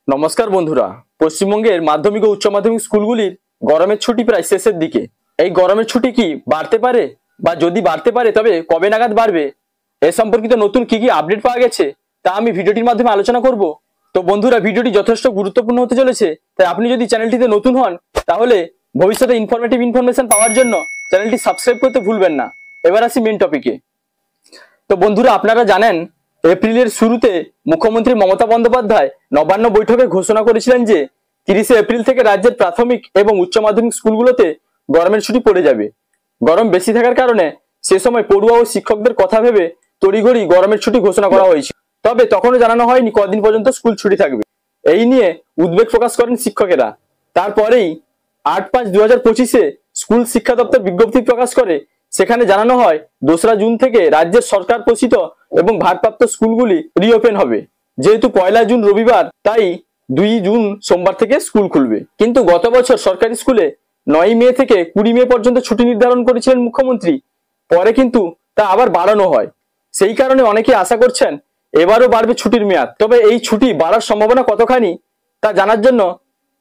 নমস্কার বন্ধুরা, পশ্চিমবঙ্গের মাধ্যমিক ও উচ্চ মাধ্যমিক স্কুলগুলির গরমের ছুটি প্রায় শেষের দিকে। এই গরমের ছুটি কি বাড়তে পারে, বা যদি বাড়তে পারে তবে কবে নাগাদ বাড়বে, এ সম্পর্কিত নতুন কি কি আপডেট পাওয়া গেছে তা আমি ভিডিওটির মাধ্যমে আলোচনা করব। তো বন্ধুরা, ভিডিওটি যথেষ্ট গুরুত্বপূর্ণ হতে চলেছে, তাই আপনি যদি চ্যানেলটিতে নতুন হন তাহলে ভবিষ্যতে ইনফরমেটিভ ইনফরমেশন পাওয়ার জন্য চ্যানেলটি সাবস্ক্রাইব করতে ভুলবেন না। এবার আসি মেন টপিকে। তো বন্ধুরা, আপনারা জানেন এপ্রিলের শুরুতে মুখ্যমন্ত্রী মমতা বন্দ্যোপাধ্যায় নবান্ন বৈঠকে ঘোষণা করেছিলেন যে 30শে এপ্রিল থেকে রাজ্যের প্রাথমিক এবং উচ্চ মাধ্যমিক স্কুলগুলোতে গরমের ছুটি পড়ে যাবে। গরম বেশি থাকার কারণে সে সময় পড়ুয়া ও শিক্ষকদের কথা ভেবে তড়িঘড়ি গরমের ছুটি ঘোষণা করা হয়েছিল। তবে তখনও জানানো হয়নি কদিন পর্যন্ত স্কুল ছুটি থাকবে। এই নিয়ে উদ্বেগ প্রকাশ করেন শিক্ষকেরা। তারপরেই 8/5/2025-এ স্কুল শিক্ষা দপ্তর বিজ্ঞপ্তি প্রকাশ করে। সেখানে জানানো হয় 2রা জুন থেকে রাজ্যের সরকার পোষিত এবং ভারপ্রাপ্ত স্কুলগুলি রিওপেন হবে। যেহেতু 1লা জুন রবিবার, তাই 2 জুন সোমবার থেকে স্কুল খুলবে। কিন্তু গত বছর সরকারি স্কুলে 9 মে থেকে 20 মে পর্যন্ত ছুটি নির্ধারণ করেছিলেন মুখ্যমন্ত্রী। পরে কিন্তু তা আবার বাড়ানো হয়। সেই কারণে অনেকে আশা করছেন এবারও বাড়বে ছুটির মেয়াদ। তবে এই ছুটি বাড়ার সম্ভাবনা কতখানি তা জানার জন্য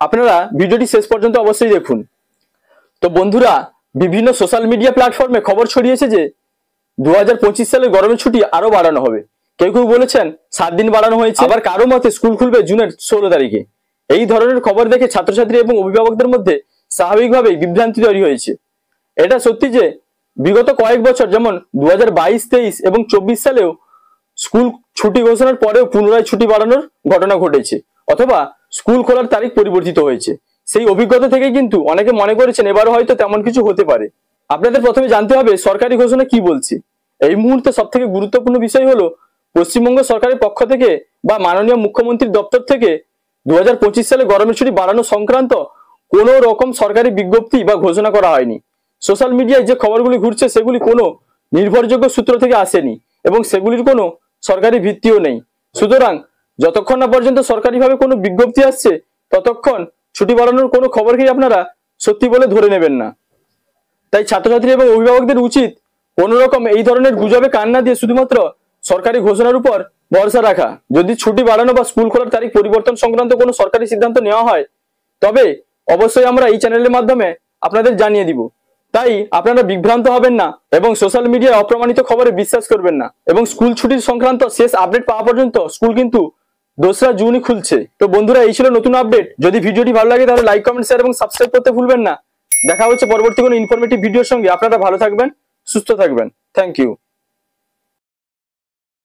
আপনারা ভিডিওটি শেষ পর্যন্ত অবশ্যই দেখুন। তো বন্ধুরা, বিভিন্ন সোশ্যাল মিডিয়া প্ল্যাটফর্মে খবর ছড়িয়েছে যে 2025 সালের গরমের ছুটি আরো বাড়ানো হবে। কেউ কেউ বলেছেন 7 দিন বাড়ানো হয়েছে, আবার কারো মতে স্কুল খুলবে জুনের 16 তারিখে। এই ধরনের খবর দেখে ছাত্রছাত্রী এবং অভিভাবকদের মধ্যে স্বাভাবিকভাবেই বিভ্রান্তি তৈরি হয়েছে। এটা সত্যি যে বিগত কয়েক বছর, যেমন 2022, 23 এবং 24 সালেও স্কুল ছুটি ঘোষণার পরেও পুনরায় ছুটি বাড়ানোর ঘটনা ঘটেছে, অথবা স্কুল খোলার তারিখ পরিবর্তিত হয়েছে। সেই অভিজ্ঞতা থেকে কিন্তু অনেকে মনে করেছেন এবারও হয়তো তেমন কিছু হতে পারে। আপনাদের প্রথমে জানতে হবে সরকারি ঘোষণা কি বলছে। এই মুহূর্তে সব থেকে গুরুত্বপূর্ণ বিষয় হলো পশ্চিমবঙ্গ সরকারের পক্ষ থেকে বা মাননীয় মুখ্যমন্ত্রীর দপ্তর থেকে 2025 সালে গরমের ছুটি বাড়ানো সংক্রান্ত কোনো রকম সরকারি বিজ্ঞপ্তি বা ঘোষণা করা হয়নি। সোশ্যাল মিডিয়ায় যে খবরগুলি ঘুরছে সেগুলি কোনো নির্ভরযোগ্য সূত্র থেকে আসেনি এবং সেগুলির কোনো সরকারি ভিত্তিও নেই। সুতরাং যতক্ষণ না পর্যন্ত সরকারিভাবে কোনো বিজ্ঞপ্তি আসছে ততক্ষণ ছুটি বাড়ানোর কোনো খবরকেই আপনারা সত্যি বলে ধরে নেবেন না। তাই ছাত্রছাত্রী এবং অভিভাবকদের উচিত কোন রকম এই ধরনের গুজবে কান না দিয়ে শুধুমাত্র সরকারি ঘোষণার উপর ভরসা রাখা। যদি ছুটি বাড়ানো বা স্কুল খোলার তারিখ পরিবর্তন সংক্রান্ত কোনো সরকারি সিদ্ধান্ত নেওয়া হয় তবে অবশ্যই আমরা এই চ্যানেলের মাধ্যমে আপনাদের জানিয়ে দিব। তাই আপনারা বিভ্রান্ত হবেন না এবং সোশ্যাল মিডিয়ায় অপ্রমাণিত খবরে বিশ্বাস করবেন না। এবং স্কুল ছুটির সংক্রান্ত শেষ আপডেট পাওয়া পর্যন্ত স্কুল কিন্তু 2রা জুনই খুলছে। তো বন্ধুরা, এই ছিল নতুন আপডেট। যদি ভিডিওটি ভালো লাগে তাহলে লাইক, কমেন্ট, শেয়ার এবং সাবস্ক্রাইব করতে ভুলবেন না। দেখা হচ্ছে পরবর্তী কোনো ইনফরমেটিভ ভিডিওর সঙ্গে। আপনারা ভালো থাকবেন, সুস্থ থাকবেন। Thank you.